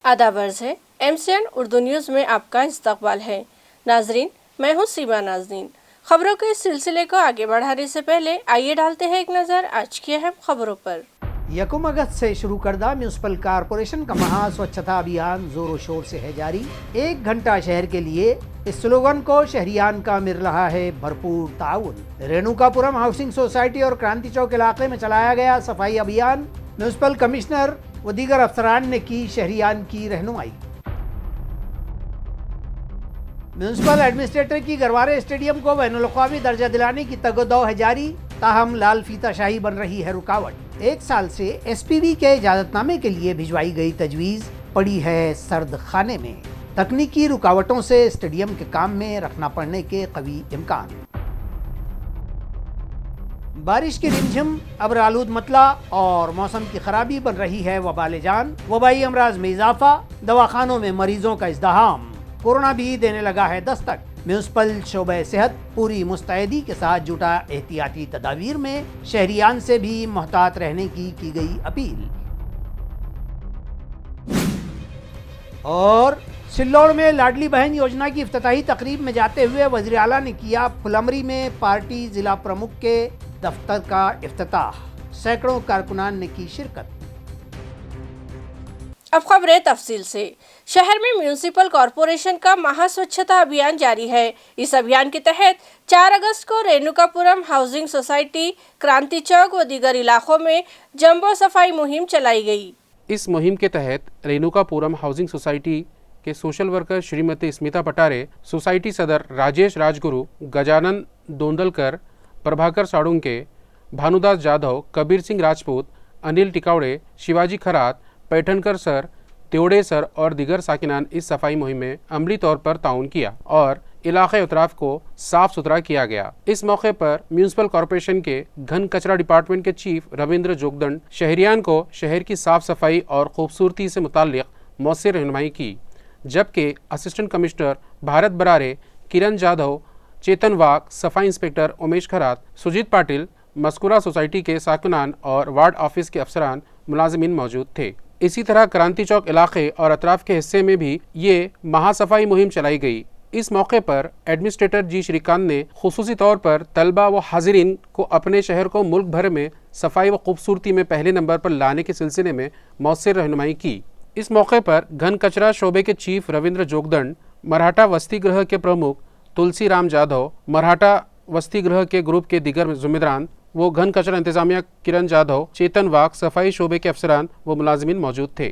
आदाब अर्ज़ है MCN उर्दू न्यूज़ में आपका इस्तकबाल है। नाजरीन, मैं हूँ सीमा नाज़रीन। खबरों के इस सिलसिले को आगे बढ़ाने से पहले आइए डालते हैं एक नज़र आज की अहम खबरों पर। 1 अगस्त से शुरू करदा म्यूनसिपल कॉरपोरेशन का महा स्वच्छता अभियान जोरों शोर से है जारी। 1 घंटा शहर के लिए, इस स्लोगन को शहरियान का मिल रहा है भरपूर ताउन। रेणुकापुरम हाउसिंग सोसाइटी और क्रांति चौक इलाके में चलाया गया सफाई अभियान। म्यूनसिपल कमिश्नर व दीगर अफसरान ने की शहरियान की रहनुमाई। म्यूनसिपल एडमिनिस्ट्रेटर की गरवारे स्टेडियम को बैनुल-अक़वामी दर्जा दिलाने की तगदो है जारी, ताहम लाल फीताशाही बन रही है रुकावट। 1 साल से SPV के इजाजतनामे के लिए भिजवाई गई तजवीज़ पड़ी है सर्द खाने में। तकनीकी रुकावटों से स्टेडियम के काम में रखना पड़ने के कवी इम्कान। बारिश की रिमझिम, अब्र आलूद मतला और मौसम की खराबी बन रही है वबाल जान। वबाई अमराज में इजाफा, दवाखानों में मरीजों का इज़्दिहाम, कोरोना भी देने लगा है दस्तक। म्यूनसिपल शोबे सेहत पूरी मुस्तैदी के साथ जुटा एहतियाती तदाबीर में शहरियान से भी मोहतात रहने की गई अपील। और सिल्लोड़ में लाडली बहन योजना की इफ्तिताही तकरीब में जाते हुए वज़ीर आला ने किया फुलमरी में पार्टी जिला प्रमुख के दफ्तर का इफ्तिताह। सैकड़ों कारकुनान ने की शिरकत। अब खबरें तफसील से। शहर में म्यूनिसिपल कॉरपोरेशन का महा स्वच्छता अभियान जारी है। इस अभियान के तहत 4 अगस्त को रेणुकापुरम हाउसिंग सोसाइटी, क्रांति चौक व दीगर इलाकों में जंबो सफाई मुहिम चलाई गई। इस मुहिम के तहत रेणुकापुरम हाउसिंग सोसाइटी के social worker Shrimati Smita Patare, society सदर राजेश राजगुरु, गजानन दोंदलकर, प्रभाकर साड़ुंके, भानुदास जाधव, कबीर सिंह राजपूत, अनिल टिकावड़े, शिवाजी खरात, पैठनकर सर, त्योड़े सर और दीगर साकिनान इस सफाई मुहिम में अमली तौर पर ताउन किया और इलाके उतराफ को साफ सुथरा किया गया। इस मौके पर म्यूनसिपल कॉरपोरेशन के घन कचरा डिपार्टमेंट के चीफ रविंद्र जोगदंड शहरियान को शहर की साफ सफाई और खूबसूरती से मुताल्लिक मौसर रहनुमाई की, जबकि असिस्टेंट कमिश्नर भारत बरारे, किरण जाधव, चेतन वाक, सफाई इंस्पेक्टर उमेश खरात, सुजीत पाटिल, मस्कुरा सोसाइटी के साकुनान और वार्ड ऑफिस के अफसरान मुलाजिमीन मौजूद थे। इसी तरह क्रांति चौक इलाके और अतराफ के हिस्से में भी ये महासफाई मुहिम चलाई गई। इस मौके पर एडमिनिस्ट्रेटर जी श्रीकांत ने खुसूसी तौर पर तलबा व हाजिरीन को अपने शहर को मुल्क भर में सफाई व खूबसूरती में पहले नंबर पर लाने के सिलसिले में मौसर रहनुमाई की। इस मौके पर घन कचरा शोबे के चीफ रविंद्र जोगदंड, मराठा वसती गृह के प्रमुख तुलसी राम जाधव, मराठा वसती गृह के ग्रुप के दीगर जिम्मेदारान वो घन कचरा इंतजामिया किरण जाधव, चेतन वाक, सफाई शोबे के अफसरान व मुलाजिमीन मौजूद थे।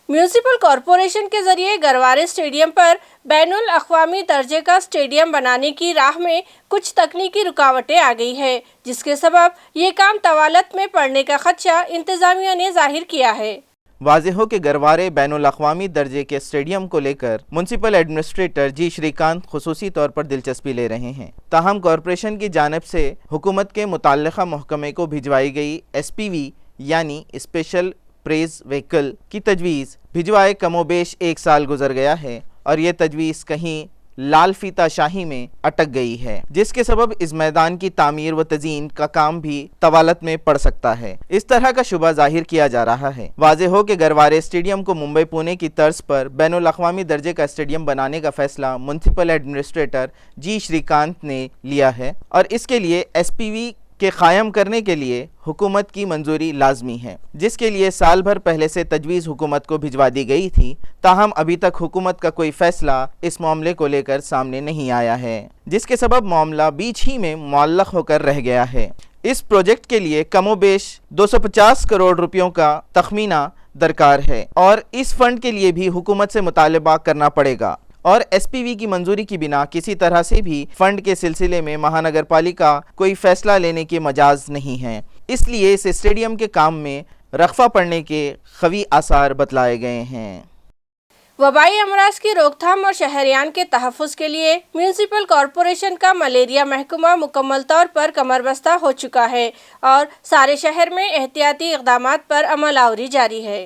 म्यूनिसिपल कॉरपोरेशन के जरिए गरवारे स्टेडियम पर बैनुल अक़वामी दर्जे का स्टेडियम बनाने की राह में कुछ तकनीकी रुकावटें आ गई है, जिसके सबब ये काम तवालत में पड़ने का खदशा इंतजामिया ने जाहिर किया है। वाज़ेह हो कि गरवारे बैनुल अक़वामी दर्जे के स्टेडियम को लेकर म्यूनसिपल एडमिनिस्ट्रेटर जी श्रीकांत खुसूसी तौर पर दिलचस्पी ले रहे हैं। ताहम कॉरपोरेशन की जानिब से हुकूमत के मुताल्लिक़ा महकमे को भिजवाई गई SPV यानी स्पेशल प्रेज व्हीकल की तजवीज़ भिजवाए कमोबेश 1 साल गुजर गया है और ये तजवीज़ कहीं लाल फीता शाही में अटक गई है, जिसके सबब इस मैदान की तामीर व तज़ीन का काम भी तवालत में पड़ सकता है। इस तरह का शुबा जाहिर किया जा रहा है। वाज़ेह हो कि गरवारे स्टेडियम को मुंबई पुणे की तर्ज पर बैनुल अक़वामी दर्जे का स्टेडियम बनाने का फैसला म्यूनसिपल एडमिनिस्ट्रेटर जी श्रीकांत ने लिया है और इसके लिए SPV के क़ायम करने के लिए हुकूमत की मंजूरी लाजमी है, जिसके लिए साल भर पहले से तजवीज़ हुकूमत को भिजवा दी गई थी। ताहम अभी तक हुकूमत का कोई फैसला इस मामले को लेकर सामने नहीं आया है, जिसके सबब मामला बीच ही में मुअल्लक़ होकर रह गया है। इस प्रोजेक्ट के लिए कमोबेश 250 करोड़ रुपयों का तखमीना दरकार है और इस फंड के लिए भी हुकूमत से मुतालबा करना पड़ेगा और SPV की मंजूरी की बिना किसी तरह से भी फंड के सिलसिले में महानगर पालिका कोई फैसला लेने के मजाज नहीं है। इसलिए इस स्टेडियम के काम में रखफा पड़ने के खवी आसार बतलाए गए हैं। वबाई अमराज की रोकथाम और शहरियान के तहफ़्फ़ुज़ के लिए म्यूनिसिपल कॉरपोरेशन का मलेरिया महकमा मुकम्मल तौर पर कमरबस्ता हो चुका है और सारे शहर में एहतियाती इक़दामात पर अमल आवरी जारी है।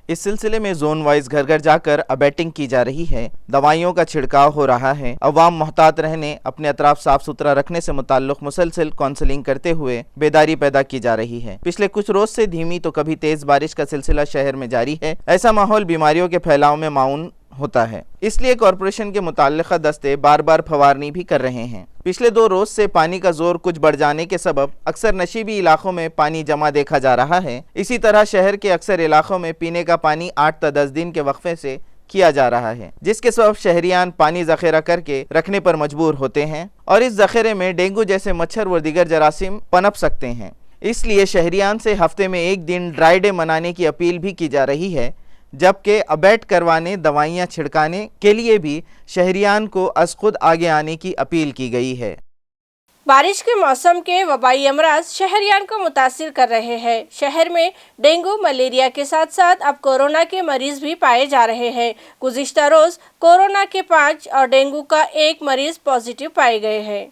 इस सिलसिले में जोन वाइज घर घर जाकर अबेटिंग की जा रही है, दवाइयों का छिड़काव हो रहा है। अवाम मोहतात रहने, अपने अतराफ साफ सुथरा रखने से मुताल्लिक मुसलसल काउंसलिंग करते हुए बेदारी पैदा की जा रही है। पिछले कुछ रोज से धीमी तो कभी तेज बारिश का सिलसिला शहर में जारी है। ऐसा माहौल बीमारियों के फैलाव में माउन होता है, इसलिए कॉरपोरेशन के मुताल्लिका दस्ते बार बार फवारनी भी कर रहे हैं। पिछले 2 रोज से पानी का जोर कुछ बढ़ जाने के सबब अक्सर नशीबी इलाकों में पानी जमा देखा जा रहा है। इसी तरह शहर के अक्सर इलाकों में पीने का पानी 8 से 10 दिन के वक्फे से किया जा रहा है, जिसके सबब शहरियान पानी ज़ख़ीरा करके रखने पर मजबूर होते हैं और इस ज़ख़ीरे में डेंगू जैसे मच्छर व दीगर जरासीम पनप सकते हैं। इसलिए शहरियान से हफ्ते में 1 दिन ड्राई डे मनाने की अपील भी की जा रही है, जबकि अबैट करवाने, दवाइयाँ छिड़काने के लिए भी शहरियान को अज खुद आगे आने की अपील की गई है। बारिश के मौसम के वबाई अमराज शहरियान को मुतासिर कर रहे हैं। शहर में डेंगू, मलेरिया के साथ साथ अब कोरोना के मरीज भी पाए जा रहे हैं। गुज़िश्ता रोज़ कोरोना के 5 और डेंगू का 1 मरीज पॉजिटिव पाए गए हैं।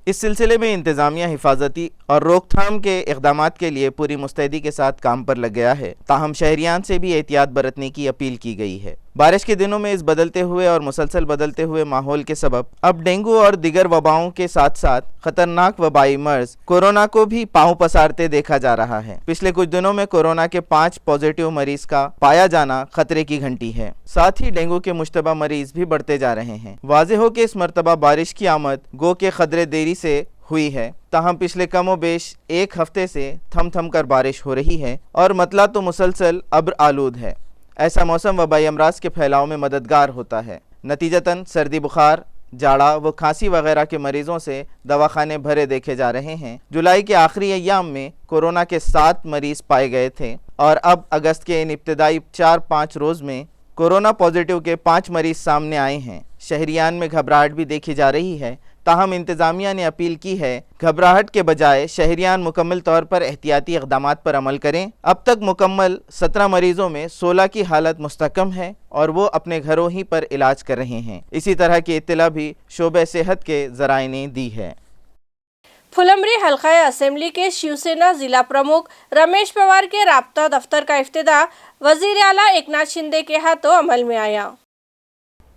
इस सिलसिले में इंतज़ामिया हिफाजती और रोकथाम के इक़दामात के लिए पूरी मुस्तैदी के साथ काम पर लग गया है। ताहम शहरियान से भी एहतियात बरतने की अपील की गई है। बारिश के दिनों में इस बदलते हुए और मुसलसल बदलते हुए माहौल के सबब अब डेंगू और दिगर वबाओं के साथ साथ खतरनाक वबाई मर्ज कोरोना को भी पांव पसारते देखा जा रहा है। पिछले कुछ दिनों में कोरोना के 5 पॉजिटिव मरीज का पाया जाना खतरे की घंटी है। साथ ही डेंगू के मुश्तबा मरीज भी बढ़ते जा रहे हैं। वाज़ेह हो कि इस मरतबा बारिश की आमद गो के खदरे देरी से हुई है, ताहम पिछले कम व बेश 1 हफ्ते से थम थम कर बारिश हो रही है और मतला तो मुसलसल अब्र आलूद है। ऐसा मौसम वबाई अमराज के फैलाव में मददगार होता है। नतीजतन सर्दी, बुखार, जाड़ा व खांसी वगैरह के मरीजों से दवाखाने भरे देखे जा रहे हैं। जुलाई के आखिरी अय्याम में कोरोना के 7 मरीज पाए गए थे और अब अगस्त के इन इब्तदाई 4-5 रोज़ में कोरोना पॉजिटिव के 5 मरीज सामने आए हैं। शहरियान में घबराहट भी देखी जा रही है। ताहम इंतज़ामिया ने अपील की है, घबराहट के बजाय शहरियान मुकम्मल तौर पर एहतियाती इक़दामात पर अमल करें। अब तक मुकम्मल 17 मरीज़ों में 16 की हालत मुस्तकम है और वो अपने घरों ही पर इलाज कर रहे हैं। इसी तरह की इत्तला भी शोबे सेहत के ज़राए ने दी है। फुलंब्री हल्का असेंबली के शिवसेना जिला प्रमुख रमेश पवार के राब्ता दफ्तर का इफ्तिताह वज़ीर आला एकनाथ शिंदे के हाथों अमल में आया।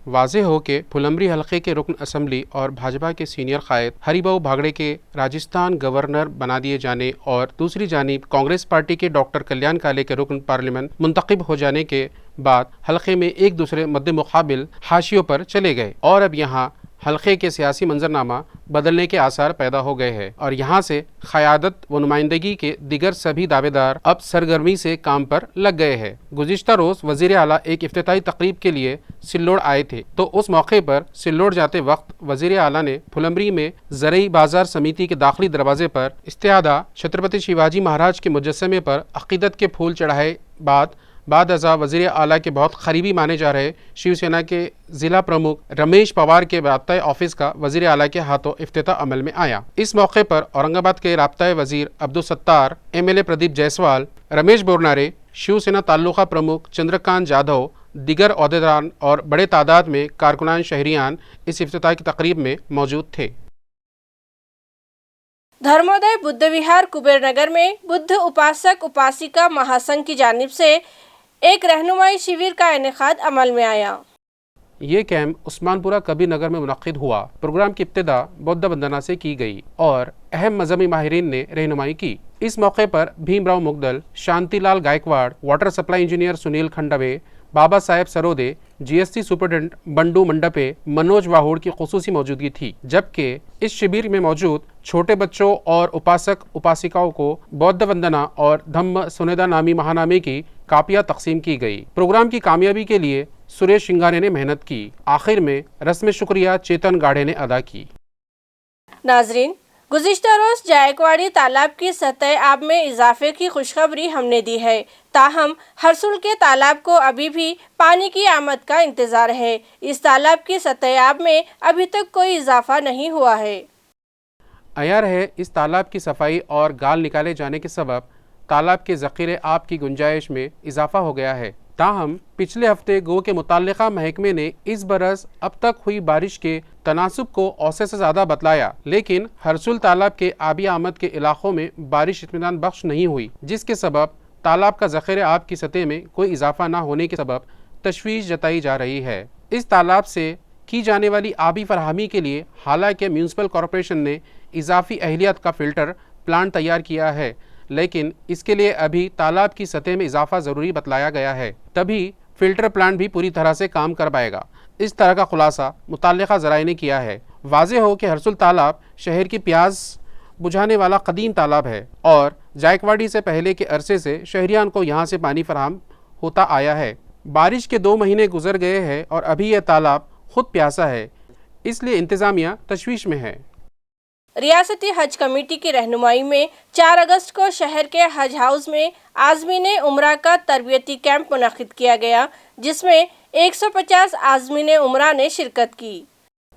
वाज़ेह हो कि फुलंब्री हल्के के रुकन असम्बली और भाजपा के सीनियर कायद हरिभाऊ भागड़े के राजस्थान गवर्नर बना दिए जाने और दूसरी जानिब कांग्रेस पार्टी के डॉक्टर कल्याण काले के रुकन पार्लियामेंट मुंतखब हो जाने के बाद हल्के में एक दूसरे मद्दे मुकाबिल हाशियों पर चले गए और अब यहाँ हल्के के सियासी मंजरनामा बदलने के आसार पैदा हो गए हैं और यहाँ से क़यादत व नुमाइंदगी के दिगर सभी दावेदार अब सरगर्मी से काम पर लग गए हैं। गुज़िश्ता रोज़ वज़ीर आला एक इफ्तिताई तकरीब के लिए सिल्लोड़ आए थे, तो उस मौके पर सिल्लोड़ जाते वक्त वज़ीर आला ने फुलंब्री में ज़रई बाज़ार समिति के दाखिली दरवाजे पर इस्तेआदा छत्रपति शिवाजी महाराज के मुजस्समे पर अक़ीदत के फूल चढ़ाए बाद अज़ा वज़ीर आला के बहुत करीबी माने जा रहे शिवसेना के ज़िला प्रमुख रमेश पवार के राब्ता ऑफिस का वज़ीर आला के हाथों इफ्तिताह अमल में आया। इस मौके पर औरंगाबाद के राब्ता वज़ीर अब्दुल सत्तार, MLA प्रदीप जायसवाल, रमेश बोरनारे, शिवसेना ताल्लुका प्रमुख चंद्रकांत जाधव, दिगर अहदेदार और बड़े तादाद में कारकुनान शहरियान इस इफ्तिताह की तकरीब में मौजूद थे। धर्मोदय बुद्ध विहार कुबेरनगर में बुद्ध उपासक उपासिका महासंघ की जानिब से एक रहनुमाई शिविर का इनेकाद अमल में आया। ये कैंप उस्मानपुरा कबीर नगर में मुनक्किद हुआ। प्रोग्राम की इब्तिदा बौद्ध वंदना से की गई और अहम मजहबी माहिरीन ने रहनुमाई की। इस मौके पर Bhimrao Mugdal, Shantilal Gaikwad, water supply engineer Sunil Khandve, Baba Saheb Sarode, GST superintendent Bandu Mandpe, Manoj Wahud की खुसूसी मौजूदगी थी। जबकि इस शिविर में मौजूद छोटे बच्चों और उपासक उपासिकाओं को बौद्ध वंदना और धम्म सुनेदा नामी महानामे की कापियाँ तकसीम की गई। प्रोग्राम की कामयाबी के लिए सुरेश शिंगारे ने मेहनत की। आखिर में रस्म शुक्रिया चेतन गाढ़े ने अदा की। नाजरीन, गुज़िश्ता रोज़ जायकवाड़ी तालाब की सतह आब में इजाफे की खुशखबरी हमने दी है। ताहम हरसुल के तालाब को अभी भी पानी की आमद का इंतज़ार है। इस तालाब की सतह आब में अभी तक कोई इजाफा नहीं हुआ है। अयार है इस तालाब की सफाई और गाल निकाले जाने के सबब तालाब के ज़ख़ीरे आब की गुंजाइश में इजाफा हो गया है। ताहम पिछले हफ्ते गो के मुताल्लिका महकमे ने इस बरस अब तक हुई बारिश के तनासुब को औसत से ज़्यादा बतलाया, लेकिन हरसुल तालाब के आबी आमद के इलाकों में बारिश इत्मीनान बख्श नहीं हुई, जिसके सबब तालाब का ज़ख़ीरे आब की सतह में कोई इजाफा ना होने के सबब तशवीश जताई जा रही है। इस तालाब से की जाने वाली आबी फराहमी के लिए हालांकि म्यूनसिपल कॉरपोरेशन ने इजाफी अहलियत का फ़िल्टर प्लांट तैयार किया है, लेकिन इसके लिए अभी तालाब की सतह में इजाफा ज़रूरी बतलाया गया है, तभी फ़िल्टर प्लांट भी पूरी तरह से काम कर पाएगा। इस तरह का खुलासा मुतल्लिका ज़राए ने किया है। वाज़ेह हो कि हरसुल तालाब शहर की प्यास बुझाने वाला कदीम तालाब है और जायकवाड़ी से पहले के अरसे से शहरियान को यहाँ से पानी फराहम होता आया है। बारिश के 2 महीने गुजर गए हैं और अभी यह तालाब खुद प्यासा है, इसलिए इंतज़ामिया तशवीश में है। रियासती हज कमेटी की रहनुमाई में 4 अगस्त को शहर के हज हाउस में आज़मीन उम्रा का तरबियती कैंप मुनक़िद किया गया, जिसमें 150 आज़मीन उम्रा ने शिरकत की।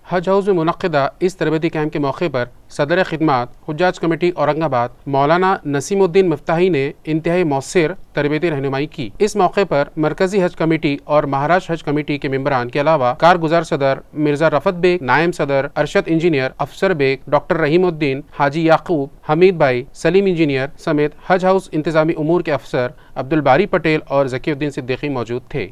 हज हाउस में मुनक़िदा इस तरबियती कैंप के मौके पर सदर खिदमत हुज्जाज कमेटी औरंगाबाद मौलाना नसीमुद्दीन मुफ्ताही ने इंतहाई मौसर तरबियती रहनुमाई की। इस मौके पर मरकजी हज कमेटी और महाराष्ट्र हज कमेटी के मेंबरान के अलावा कारगुजार सदर मिर्ज़ा रफ़त बेग, नायम सदर अरशद इंजीनियर, अफसर बेग, डॉक्टर रहीमुद्दीन, हाजी याकूब, हमीद भाई, सलीम इंजीनियर समेत हज हाउस इंतज़ामी उमूर के अफसर अब्दुल बारी पटेल और ज़कीउद्दीन सिद्दीकी मौजूद थे।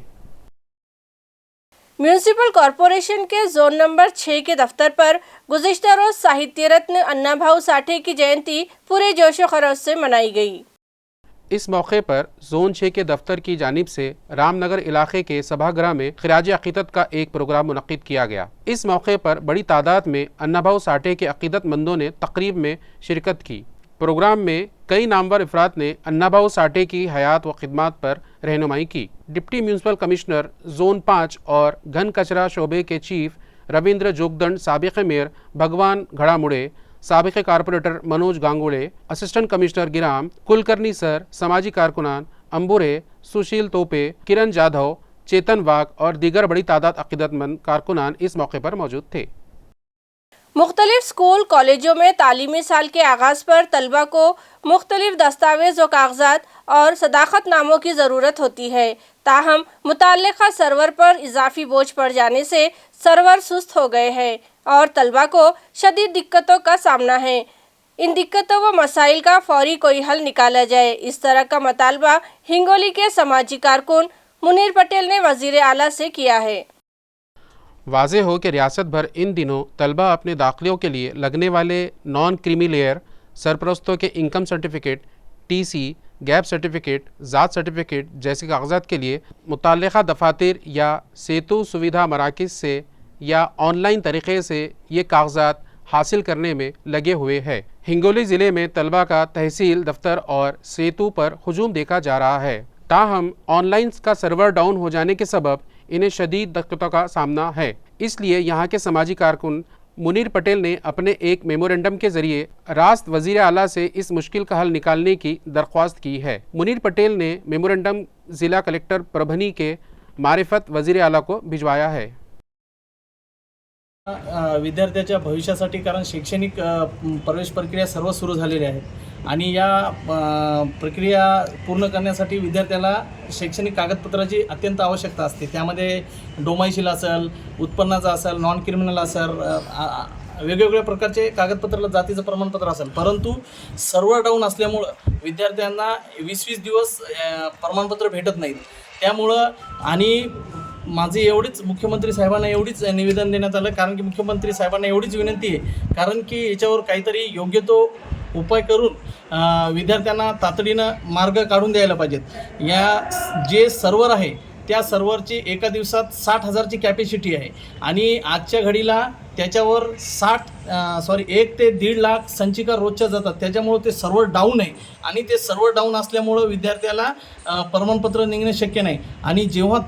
म्यूनसिपल कॉरपोरेशन के जोन नंबर 6 के दफ्तर पर गुज़िश्ता रोज साहित्य रत्न अन्ना भाऊ साठे की जयंती पूरे जोशो खरोश से मनाई गई। इस मौके पर जोन 6 के दफ्तर की जानिब से रामनगर इलाके के सभागृह में खिराज अक़ीदत का एक प्रोग्राम मुनक़िद किया गया। इस मौके पर बड़ी तादाद में अन्ना भाऊ साठे के अक़ीदतमंदों ने तकरीब में शिरकत की। प्रोग्राम में कई नामवर अफराद ने अन्ना भाऊ साठे की हयात व खिदमात पर रहनुमाई की। डिप्टी म्यूनसिपल कमिश्नर जोन 5 और घन कचरा शोबे के चीफ रविंद्र जोगदंड, साबिक़ मेयर भगवान घड़ामुड़े, साबिक़ corporator Manoj Gangude, assistant commissioner Giram, Kulkarni sir, समाजी कारकुनान अंबुरे, सुशील तोपे, किरण जाधव, चेतन वाघ और दीगर बड़ी तादाद अक़ीदतमंद कारकुनान इस मौके पर मौजूद थे। मुख्तलिफ स्कूल कॉलेजों में तालीमी साल के आगाज़ पर तलबा को मुख्तलिफ दस्तावेज़ व कागजात और सदाकत नामों की ज़रूरत होती है। ताहम मुतल्लिक़ा सर्वर पर इजाफी बोझ पड़ जाने से सर्वर सुस्त हो गए हैं और तलबा को शदीद दिक्कतों का सामना है। इन दिक्कतों व मसाइल का फौरी कोई हल निकाला जाए, इस तरह का मुतालबा हिंगोली के समाजी कारकुन मुनीर पटेल ने वज़ीर आला से किया है। वाज़ेह हो कि रियासत भर इन दिनों तलबा अपने दाखिलों के लिए लगने वाले नॉन क्रीमी लेयर सरपरस्तों के income certificate, TC, gap certificate, ज़ात सर्टिफिकेट जैसे कागजात के लिए मुतल्लिक़ा दफातर या सेतु सुविधा मराकिज़ से या ऑनलाइन तरीक़े से ये कागजात हासिल करने में लगे हुए हैं। हिंगोली ज़िले में तलबा का तहसील दफ्तर और सेतु पर हुजूम देखा जा रहा है। ताहम ऑनलाइन का सर्वर डाउन हो जाने के सबब इन्हें शदीद दिक्कतों का सामना है। इसलिए यहाँ के समाजी कारकुन मुनीर पटेल ने अपने एक मेमोरेंडम के ज़रिए रास्त वज़ीर आला से इस मुश्किल का हल निकालने की दरख्वास्त की है। मुनीर पटेल ने मेमोरेंडम ज़िला कलेक्टर प्रभनी के मारिफत वज़ीर आला को भिजवाया है। विद्यार्थ्याच्या भविष्यासाठी, कारण शैक्षणिक प्रवेश प्रक्रिया सर्व सुरू झालेल्या आहेत आणि या प्रक्रिया पूर्ण करण्यासाठी विद्यार्थ्याला शैक्षणिक कागदपत्राची अत्यंत आवश्यकता असते। त्यामध्ये डोमायशील असेल, उत्पन्नाचा असेल, नॉन क्रिमिनल असेल, वेगवेगळ्या प्रकारचे कागदपत्राला जातीचं प्रमाणपत्र असेल, परंतु सर्व्हर डाऊन असल्यामुळं विद्यार्थ्यांना 20-20 दिवस प्रमाणपत्र भेटत नाहीत। त्यामुळं आणि माझी एवढीच मुख्यमंत्री साहेबांना एवढीच निवेदन देण्यात आलं, कारण की मुख्यमंत्री साहेबांना एवढीच विनंती आहे, कारण की याच्यावर काहीतरी योग्य तो उपाय करून विद्यार्थ्यांना तातडीनं मार्ग काढून द्यायला पाहिजेत। या जे सर्व्हर आहे त्या सर्व्हरची एका दिवसात 60,000ची कॅपॅसिटी आहे आणि आजच्या घडीला त्याच्यावर 1 ते 1.5 लाख संचिका रोजच्या जातात। त्याच्यामुळे ते सर्व्हर डाऊन आहे आणि ते सर्व्हर डाऊन असल्यामुळं विद्यार्थ्याला प्रमाणपत्र निघणे शक्य नाही आणि जेव्हा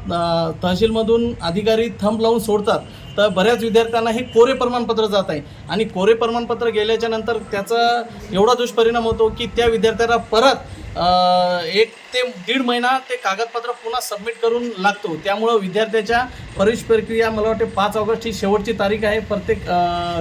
तहसीलमधून अधिकारी थंब लावून सोडतात तर बऱ्याच विद्यार्थ्यांना हे कोरे प्रमाणपत्र जात आहे आणि कोरे प्रमाणपत्र गेल्याच्या नंतर त्याचा एवढा दुष्परिणाम होतो की त्या विद्यार्थ्याला परत 1 ते 1.5 महिना ते कागदपत्र पुन्हा सबमिट करून लागतो। त्यामुळं विद्यार्थ्याच्या प्रवेश प्रक्रिया मला वाटते 5 ऑगस्ट ही शेवटची तारीख आहे प्रत्येक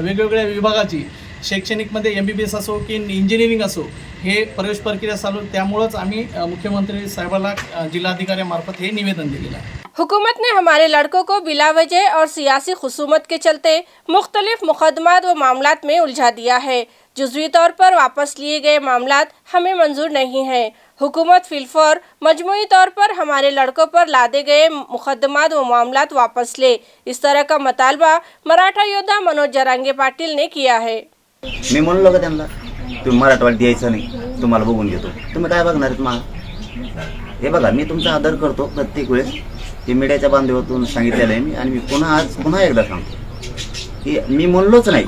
वेगवेगळ्या विभागाची, शैक्षणिकमध्ये MBBS असो की इंजिनिअरिंग असो, हे प्रवेश प्रक्रिया चालू। त्यामुळंच आम्ही मुख्यमंत्री साहेबाला जिल्हाधिकाऱ्यांमार्फत हे निवेदन दिलेलं आहे। हुकूमत ने हमारे लड़कों को बिलावजह और सियासी खुसूमत के चलते मुख्तलिफ मुकदमात व मामलात में उलझा दिया है। जुज़वी तौर पर वापस लिए गए मामलात हमें मंजूर नहीं हैं। हुकूमत फिलफौर मजमूई तौर पर हमारे लड़कों पर लादे गए मुकदमात व मामलात वापस ले, इस तरह का मतालबा मराठा योद्धा मनोज जरांगे पाटील ने किया है। मी म्हणलो का त्यांना तुम्ही मराठवाड्यात द्यायचं नाही, तुम्हाला बघून घेतो. तुम्ही काय बघणार आहेत मा? हे बघा, मी तुमचा आदर करतो प्रत्येक वेळेस, ते मीडियाच्या बांधवातून सांगितलेलं आहे मी, आणि मी पुन्हा एकदा सांगतो की मी म्हणलोच नाही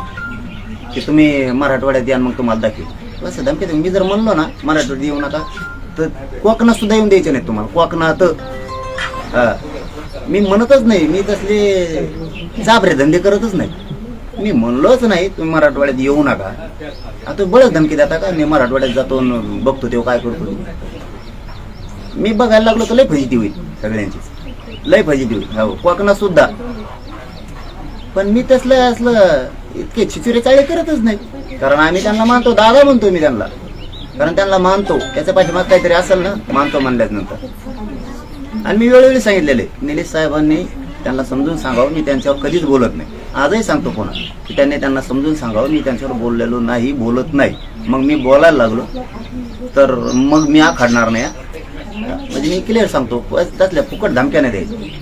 की तुम्ही मराठवाड्यात या मग तुम्हाला दाखवेल. असं धमकी मी जर म्हणलो ना मराठवाड्यात येऊ नका तर कोकणात सुद्धा येऊन द्यायचे नाही तुम्हाला. कोकणात मी म्हणतच नाही, मी तसले जाबरे धंदे करतच नाही. मी म्हणलोच नाही तुम्ही मराठवाड्यात येऊ नका. आता बळच धमकी देता का? मी मराठवाड्यात जातो बघतो तेव्हा काय करतो. मी बघायला लागलो तर लय फजिती होईल, सगळ्यांची लय फजिती होईल. हो, कोकणात सुद्धा. पण मी तसलं असलं इतके चिचुरे चाळे करतच नाही, कारण आम्ही त्यांना मानतो. दादा म्हणतो मी त्यांना, कारण त्यांना मानतो. त्याच्या पाठीमाग काहीतरी असेल ना, मानतो म्हणल्याच नंतर. आणि मी वेळोवेळी सांगितलेले निलेश साहेबांनी त्यांना समजून सांगावं, मी त्यांच्यावर कधीच बोलत नाही. आजही सांगतो पुन्हा की त्यांना समजून सांगावं, मी त्यांच्यावर बोललेलो नाही, बोलत नाही. मग मी बोलायला लागलो तर मग मी आखाडणार नाही. म्हणजे मी क्लिअर सांगतो, त्यातल्या फुकट धमक्या नाही द्यायची.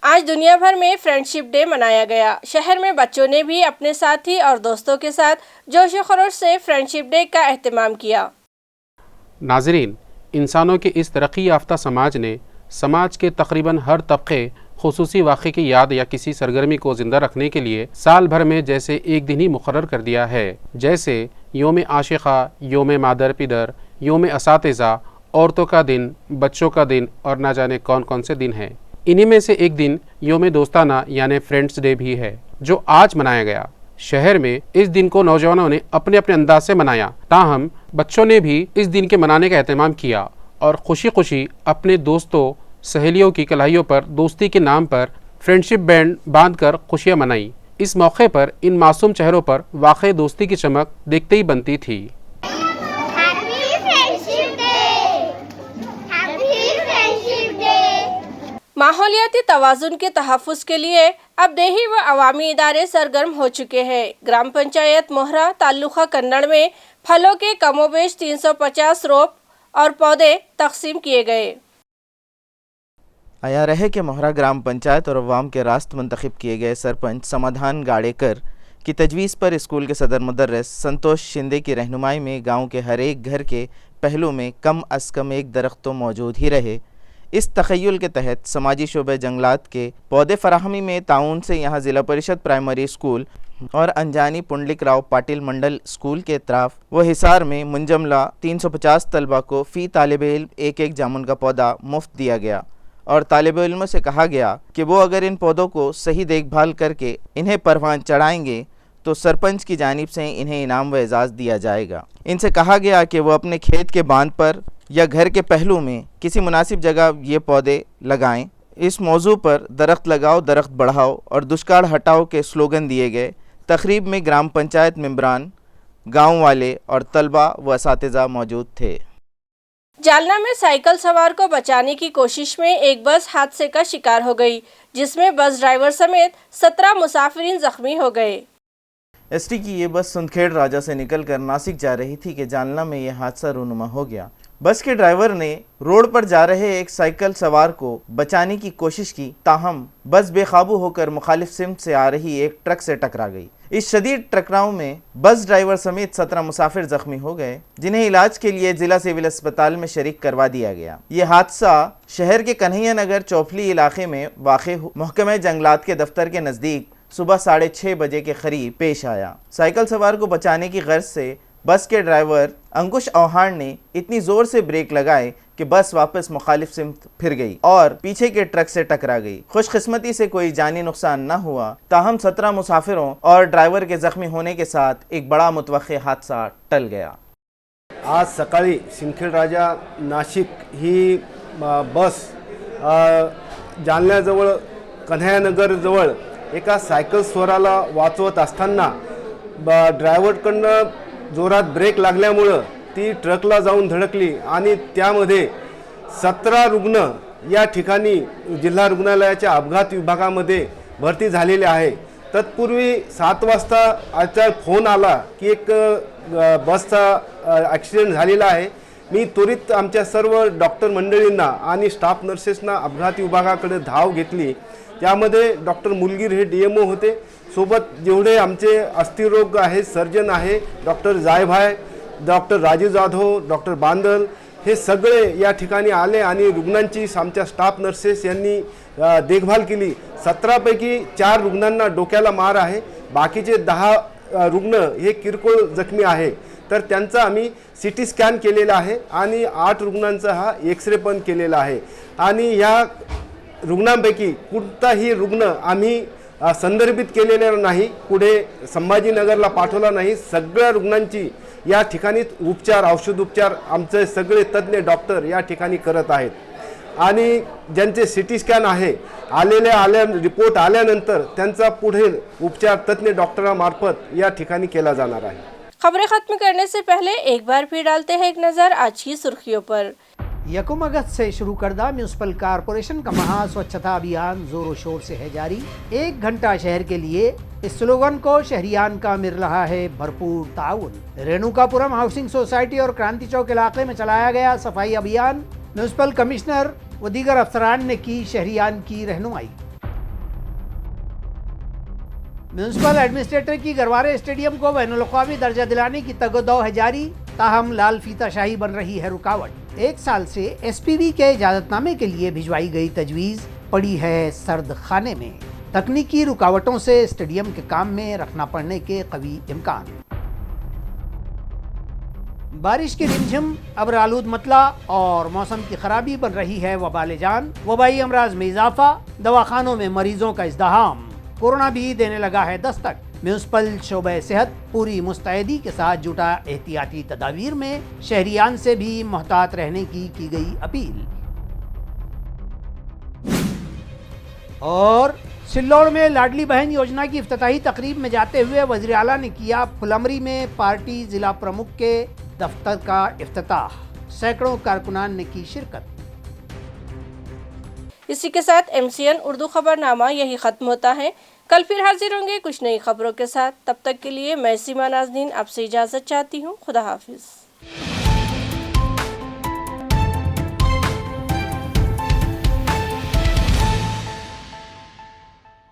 आज दुनिया भर में फ्रेंडशिप डे मनाया गया। शहर में बच्चों ने भी अपने साथी और दोस्तों के साथ जोश खरोश से फ्रेंडशिप डे का एहतमाम किया। नाजरीन, इंसानों के इस तरक्की याफ्ता समाज ने समाज के तकरीबन हर तबके खुसूसी वाक़े की याद या किसी सरगर्मी को ज़िंदा रखने के लिए साल भर में जैसे एक दिन ही मुकर्रर कर दिया है, जैसे योम आशिक़ा, योम मादर पिदर, योम असातिज़ा, औरतों का दिन, बच्चों का दिन और ना जाने कौन कौन से दिन हैं। इन्हीं में से एक दिन योम दोस्ताना यानी फ्रेंड्स डे भी है, जो आज मनाया गया। शहर में इस दिन को नौजवानों ने अपने अपने अंदाज से मनाया, ताहम बच्चों ने भी इस दिन के मनाने का एहतमाम किया और खुशी खुशी अपने दोस्तों सहेलियों की कलाइयों पर दोस्ती के नाम पर फ्रेंडशिप बैंड बांध कर खुशियाँ मनाई। इस मौके पर इन मासूम चेहरों पर वाक़ई दोस्ती की चमक देखते ही बनती थी। माहौलियाती तवाज़ुन के तहफ़्फ़ुज़ के लिए अब देही व अवामी इदारे सरगर्म हो चुके हैं। ग्राम पंचायत मोहरा तालुका कन्नड़ में फलों के कमोबेश 350 रोप और पौधे तकसीम किए गए। आया रहे कि मोहरा ग्राम पंचायत और अवाम के रास्त मंतखब किए गए सरपंच समाधान गाड़ेकर की तजवीज़ पर स्कूल के सदर मुदर्रिस संतोष शिंदे की रहनुमाई में गांव के हर एक घर के पहलू में कम अज़ कम एक दरख्त तो मौजूद ही रहे। इस तख़य्युल के तहत समाजी शोबे जंगलात के पौधे फराहमी में ताउन से यहाँ ज़िला परिषद प्राइमरी स्कूल और अंजानी पुंडलिक राव पाटिल मंडल स्कूल के अतराफ व हिसार में मुंजमला 350 तलबा को फ़ी तालिब इल्म एक एक जामुन का पौधा मुफ्त दिया गया और तालिब इल्मों से कहा गया कि वो अगर इन पौधों को सही देखभाल करके इन्हें परवान चढ़ाएंगे तो सरपंच की जानिब से इन्हें इनाम व एजाज़ दिया जाएगा। इनसे कहा गया कि वो अपने खेत के बांध पर या घर के पहलू में किसी मुनासिब जगह ये पौधे लगाएं। इस मौजू पर दरख्त लगाओ दरख्त बढ़ाओ और दुष्काल हटाओ के स्लोगन दिए गए। तकरीब में ग्राम पंचायत मेंबरान, गाँव वाले और तलबा व असातिज़ा मौजूद थे। जालना में साइकिल सवार को बचाने की कोशिश में एक बस हादसे का शिकार हो गई, जिसमें बस ड्राइवर समेत 17 मुसाफिरीन जख्मी हो गए। एसटी की ये बस सुंदखेड़ राजा से निकलकर नासिक जा रही थी कि जालना में यह हादसा रूनुमा हो गया। बस के ड्राइवर ने रोड पर जा रहे एक साइकिल सवार को बचाने की कोशिश की, ताहम बस बेकाबू होकर मुखालिफ सिमत से आ रही एक ट्रक से टकरा गई। इस शदीद टकराव में बस ड्राइवर समेत 17 मुसाफिर जख्मी हो गए, जिन्हें इलाज के लिए जिला सिविल अस्पताल में शरीक करवा दिया गया। ये हादसा शहर के कन्हैया नगर चौफली इलाके में वाक़े महकमे जंगलात के दफ्तर के नज़दीक सुबह 6:30 बजे के करीब पेश आया। साइकिल सवार को बचाने की गर्ज से बस के ड्राइवर अंकुश औहान ने इतनी ज़ोर से ब्रेक लगाए कि बस वापस मुखालिफ सिमत फिर गई और पीछे के ट्रक से टकरा गई। खुशकिस्मती से कोई जानी नुकसान न हुआ, ताहम 17 मुसाफिरों और ड्राइवर के जख्मी होने के साथ एक बड़ा मुतवक्के हादसा टल गया। आज सकाळी सिंदखेड राजा नाशिक ही बस जालन्याजवळ कन्हैयानगरजवळ एका सायकल स्वाराला वाचवत असताना ड्रायव्हरकडनं जोरात ब्रेक लागल्यामुळं ती ट्रकला जाऊन धडकली आणि त्यामध्ये 17 रुग्ण या ठिकाणी जिल्हा रुग्णालयाच्या अपघात विभागामध्ये भरती झालेले आहे। तत्पूर्वी 7 वाजता आजचा फोन आला की एक बसचा ॲक्सिडेंट झालेला आहे, मी त्वरित आमच्या सर्व डॉक्टर मंडळींना आणि स्टाफ नर्सेसना अपघात विभागाकडे धाव घेतली। त्यामध्ये डॉक्टर मुलगीर हे DMO होते, सोबत जेवढे आमचे अस्थिरोग आहे सर्जन आहे, doctor Jaybhaye, doctor Rajiv Jadhav, doctor Bandal, हे सगळे या ठिकाणी आले आणि रुग्णांची आमच्या स्टाफ नर्सेस यांनी देखभाल केली। 17 पैकी 4 रुग्णांना डोक्याला मार आहे, बाकीचे 10 रुग्ण हे किरकोळ जखमी आहे। तर त्यांचा आम्ही CT स्कॅन केलेला आहे आणि 8 रुग्णांचा हा एक्सरे पण केलेला आहे आणि या रुग्णांपैकी कोणताही रुग्ण आम्ही संदर्भित केलेला नाही, पुढे संभाजीनगरला पाठवला नाही। सगळ्या रुग्णांची या ठिकाणी उपचार, औषधोपचार आमचे सगळे तज्ञ डॉक्टर या ठिकाणी करत आहेत आणि ज्यांचे CT स्कॅन आहे रिपोर्ट आल्यानंतर त्यांचा पुढील उपचार तज्ञ डॉक्टरांमार्फत या ठिकाणी केला जाणार आहे। खबरें खत्म करने से पहले एक बार फिर डालते हैं एक नजर आज की सुर्खियों पर। 1 अगस्त से शुरू करदा म्यूनसिपल कॉरपोरेशन का महा स्वच्छता अभियान जोरों शोर से है जारी। 1 घंटा शहर के लिए, इस स्लोगन को शहरियान का मिल रहा है भरपूर ताउन। रेणुकापुरम हाउसिंग सोसाइटी और क्रांति चौक इलाके में चलाया गया सफाई अभियान। म्यूनसिपल कमिश्नर व दीगर अफसरान ने की शहरियान की रहनुमाई। म्यूनसिपल एडमिनिस्ट्रेटर की गरवारे स्टेडियम को बैनुल-अक़वामी दर्जा दिलाने की तगो-दो है जारी, ताहम लाल फीताशाही बन रही है रुकावट। 1 साल से SPV के इजाजतनामे के लिए भिजवाई गई तजवीज़ पड़ी है सर्द खाने में। तकनीकी रुकावटों से स्टेडियम के काम में रखना पड़ने के कवी इम्कान। बारिश की रिमझिम, अब्र आलूद मतला और मौसम की खराबी बन रही है वबाल जान। वबाई अमराज में इजाफा, दवाखानों में मरीजों का इज़्दिहाम, कोरोना भी देने लगा है दस्तक। म्यूनसिपल शोबे सेहत पूरी मुस्तैदी के साथ जुटा एहतियाती तदाबीर में शहरियान से भी मोहतात रहने की गई अपील। और सिल्लोड़ में लाडली बहन योजना की इफ्तिताही तकरीब में जाते हुए वज़ीर आला ने किया फुलमरी में पार्टी जिला प्रमुख के दफ्तर का इफ्तिताह। सैकड़ों कारकुनान ने की शिरकत। इसी के साथ MCN उर्दू खबरनामा यही खत्म होता है। कल फिर हाजिर होंगे कुछ नई खबरों के साथ। तब तक के लिए मैं सीमा नाज़नीन आपसे इजाज़त चाहती हूँ। खुदा हाफिज़।